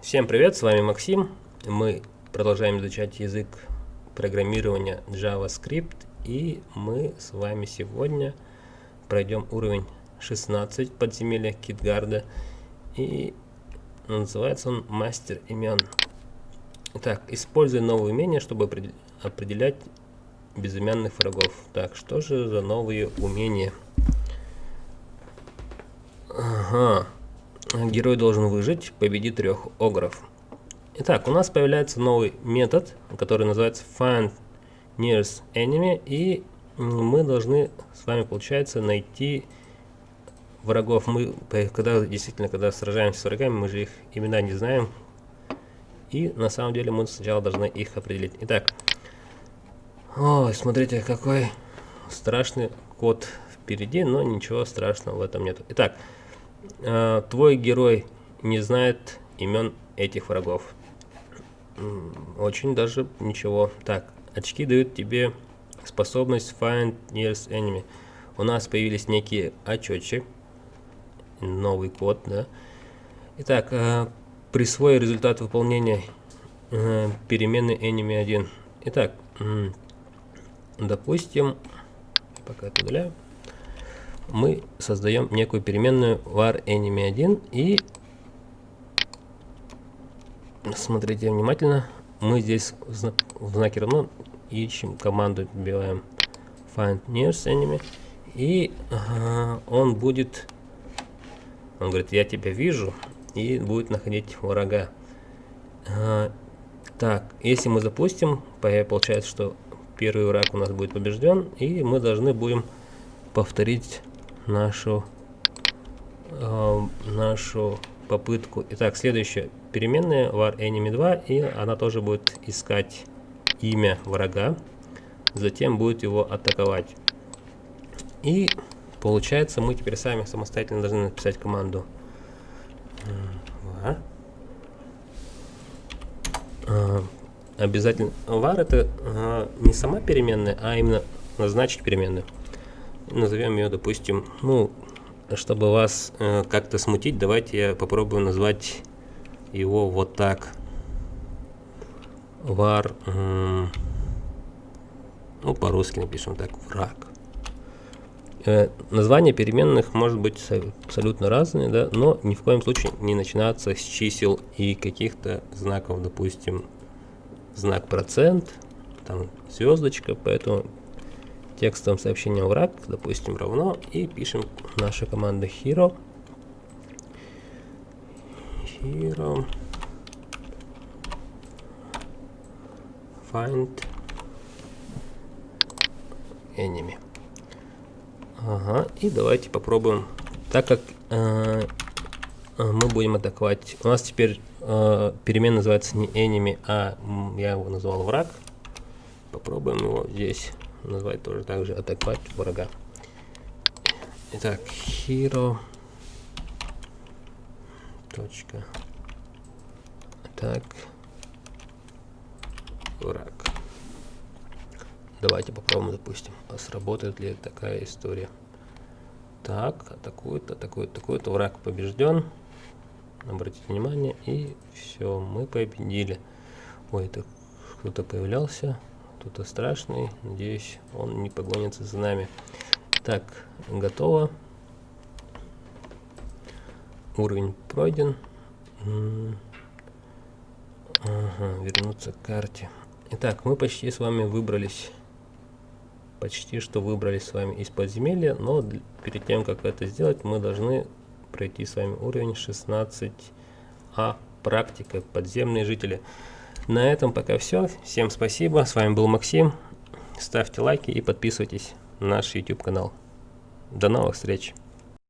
Всем привет, с вами Максим. Мы продолжаем изучать язык программирования JavaScript, и мы с вами сегодня пройдем уровень 16 подземелья Китгарда, и называется он Мастер имен. Итак, используя новые умения, чтобы определять безымянных врагов. Так, что же за новые умения? Ага. Герой должен выжить, победить 3 огров. Итак, у нас появляется новый метод, который называется Find Nearest Enemy, и мы должны с вами, получается, найти врагов. Мы, когда сражаемся с врагами, мы же их имена не знаем, и на самом деле мы сначала должны их определить. Итак, ой, смотрите, какой страшный код впереди, но ничего страшного в этом нет. Итак, твой герой не знает имен этих врагов. Очень даже ничего. Так, очки дают тебе способность Find Nearest Enemy. У нас появились некие очечки. Новый код, да. Итак, присвой результат выполнения переменной Enemy 1. Итак, допустим, пока это удаляю, мы создаем некую переменную var enemy 1, и смотрите внимательно, мы здесь в знаке равно ищем команду, вбиваем find nearest enemy, и он говорит, я тебя вижу, и будет находить врага. Так, если мы запустим, получается, что первый враг у нас будет побежден, и мы должны будем повторить нашу попытку. Итак, следующая переменная var enemy 2, и она тоже будет искать имя врага, затем будет его атаковать. И получается, мы теперь сами самостоятельно должны написать команду обязательно. Var это не сама переменная, а именно назначить переменную. Назовем ее, допустим, чтобы вас как-то смутить, давайте я попробую назвать его вот так. Var, по-русски напишем так, враг. Название переменных может быть абсолютно разные, да, но ни в коем случае не начинаться с чисел и каких-то знаков, допустим, знак процент, там звездочка, поэтому текстовым сообщением враг, допустим, равно, и пишем наша команда hero find enemy. Ага, и давайте попробуем, так как мы будем атаковать. У нас теперь переменная называется не enemy, а я его назвал враг. Попробуем его здесь назвать тоже так же, атаковать врага. Итак, hero attack враг. Давайте попробуем, допустим, сработает ли такая история. Так, атакует, враг побежден. Обратите внимание, и все, мы победили. Ой, это кто-то появлялся. Кто-то страшный, надеюсь, он не погонится за нами. Так, готово. Уровень пройден. Вернуться к карте. Итак, мы почти с вами выбрались. Почти что выбрались с вами из подземелья, но перед тем, как это сделать, мы должны пройти с вами уровень 16А, практика, подземные жители. На этом пока все. Всем спасибо. С вами был Максим. Ставьте лайки и подписывайтесь на наш YouTube канал. До новых встреч.